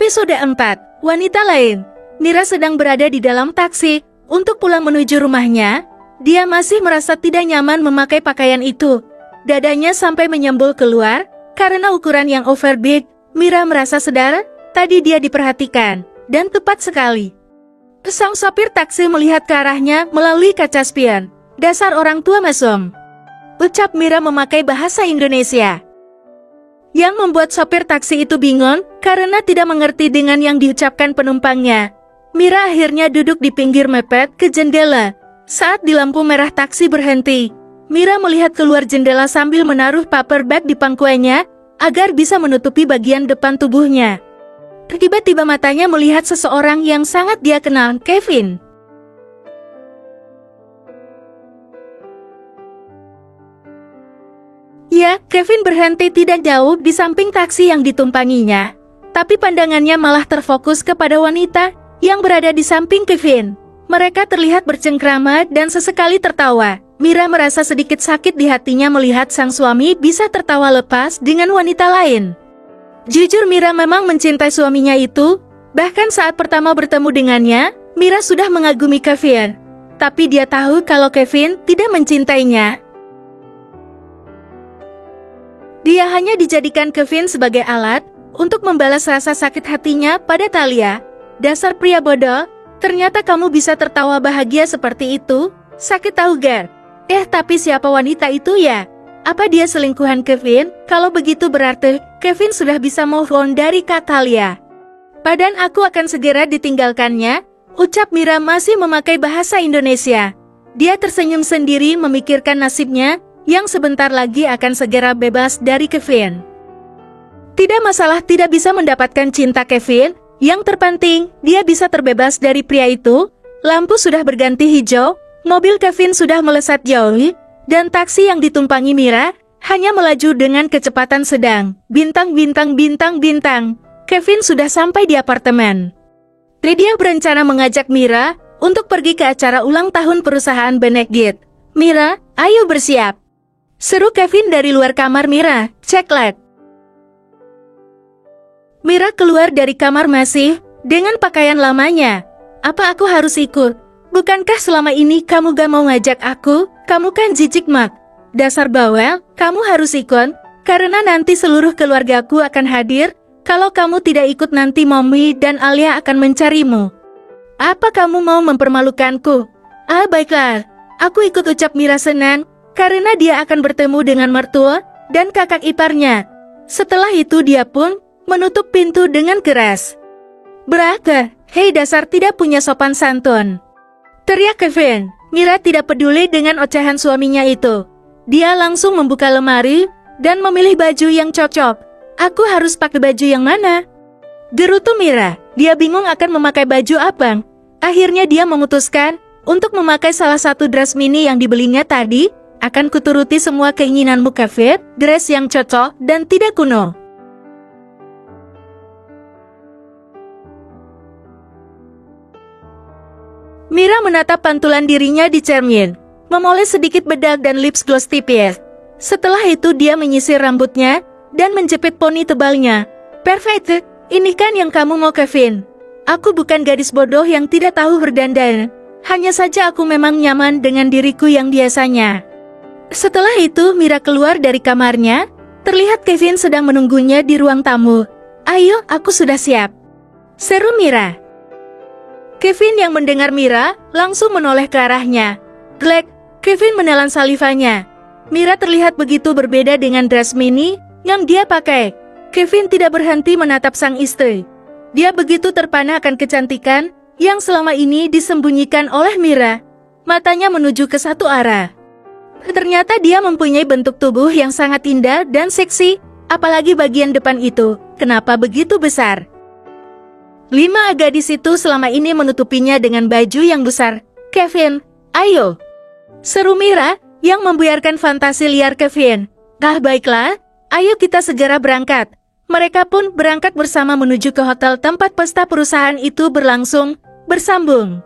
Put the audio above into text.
Episode 4, Wanita Lain. Mira sedang berada di dalam taksi untuk pulang menuju rumahnya. Dia masih merasa tidak nyaman memakai pakaian itu. Dadanya sampai menyembul keluar karena ukuran yang overbig. Mira merasa sadar, tadi dia diperhatikan, dan tepat sekali. Sang sopir taksi melihat ke arahnya melalui kaca spion. Dasar orang tua mesum, ucap Mira memakai bahasa Indonesia. Yang membuat sopir taksi itu bingung karena tidak mengerti dengan yang diucapkan penumpangnya. Mira akhirnya duduk di pinggir mepet ke jendela. Saat di lampu merah taksi berhenti, Mira melihat keluar jendela sambil menaruh paper bag di pangkuannya agar bisa menutupi bagian depan tubuhnya. Tiba-tiba matanya melihat seseorang yang sangat dia kenal, Kevin. Ya, Kevin berhenti tidak jauh di samping taksi yang ditumpanginya. Tapi pandangannya malah terfokus kepada wanita yang berada di samping Kevin. Mereka terlihat bercengkrama dan sesekali tertawa. Mira merasa sedikit sakit di hatinya melihat sang suami bisa tertawa lepas dengan wanita lain. Jujur Mira memang mencintai suaminya itu. Bahkan saat pertama bertemu dengannya, Mira sudah mengagumi Kevin. Tapi dia tahu kalau Kevin tidak mencintainya. Dia hanya dijadikan Kevin sebagai alat untuk membalas rasa sakit hatinya pada Talia. Dasar pria bodoh, ternyata kamu bisa tertawa bahagia seperti itu. Sakit tahu gak? Tapi siapa wanita itu ya? Apa dia selingkuhan Kevin? Kalau begitu berarti Kevin sudah bisa move on dari Kak Talia. Padan aku akan segera ditinggalkannya, ucap Mira masih memakai bahasa Indonesia. Dia tersenyum sendiri memikirkan nasibnya yang sebentar lagi akan segera bebas dari Kevin. Tidak masalah tidak bisa mendapatkan cinta Kevin, yang terpenting dia bisa terbebas dari pria itu. Lampu sudah berganti hijau, mobil Kevin sudah melesat jauh, dan taksi yang ditumpangi Mira hanya melaju dengan kecepatan sedang. Bintang, bintang, bintang, bintang. Kevin sudah sampai di apartemen. Lydia berencana mengajak Mira untuk pergi ke acara ulang tahun perusahaan Benedict. Mira, ayo bersiap, seru Kevin dari luar kamar Mira. Ceklet. Mira keluar dari kamar masih dengan pakaian lamanya. Apa aku harus ikut? Bukankah selama ini kamu gak mau ngajak aku? Kamu kan jijik mak. Dasar bawel, kamu harus ikut, karena nanti seluruh keluargaku akan hadir. Kalau kamu tidak ikut nanti Mommy dan Alia akan mencarimu. Apa kamu mau mempermalukanku? Baiklah, aku ikut, ucap Mira senang, karena dia akan bertemu dengan mertua dan kakak iparnya. Setelah itu dia pun menutup pintu dengan keras. Beraka, hei dasar tidak punya sopan santun, teriak Kevin. Mira tidak peduli dengan ocehan suaminya itu. Dia langsung membuka lemari dan memilih baju yang cocok. Aku harus pakai baju yang mana? Gerutu Mira. Dia bingung akan memakai baju apa. Akhirnya dia memutuskan untuk memakai salah satu dress mini yang dibelinya tadi. Akan kuturuti semua keinginanmu Kevin. Dress yang cocok dan tidak kuno. Mira menatap pantulan dirinya di cermin, memoles sedikit bedak dan lips gloss tipis. Setelah itu dia menyisir rambutnya dan menjepit poni tebalnya. Perfect, ini kan yang kamu mau Kevin. Aku bukan gadis bodoh yang tidak tahu berdandan. Hanya saja aku memang nyaman dengan diriku yang biasanya. Setelah itu Mira keluar dari kamarnya. Terlihat Kevin sedang menunggunya di ruang tamu. Ayo, aku sudah siap, seru Mira. Kevin yang mendengar Mira langsung menoleh ke arahnya. Glek, Kevin menelan salivanya. Mira terlihat begitu berbeda dengan dress mini yang dia pakai. Kevin tidak berhenti menatap sang istri. Dia begitu terpana akan kecantikan yang selama ini disembunyikan oleh Mira. Matanya menuju ke satu arah. Ternyata dia mempunyai bentuk tubuh yang sangat indah dan seksi, apalagi bagian depan itu. Kenapa begitu besar? 5 gadis itu selama ini menutupinya dengan baju yang besar. Kevin, ayo, seru Mira yang membuyarkan fantasi liar Kevin. Baiklah, ayo kita segera berangkat. Mereka pun berangkat bersama menuju ke hotel tempat pesta perusahaan itu berlangsung. Bersambung.